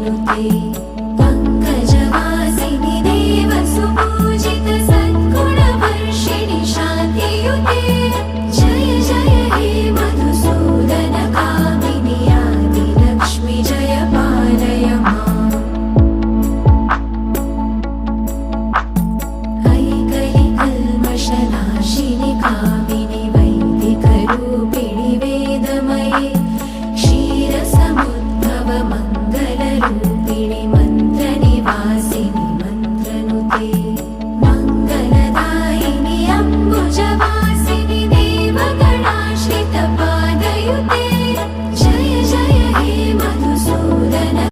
नुते पङ्कजवासिनि देवसुपूजित सद्गुणवर्षिणि शान्तियुते जय जय हे मधुसूदन कामिनि आदिलक्ष्मि जय पालय माम् ऐकलिकल्मषनाशिनि कामिनि वैदिकरूपिणि वेदमये क्षीरसमुद्भव मङ्गलरूपिणि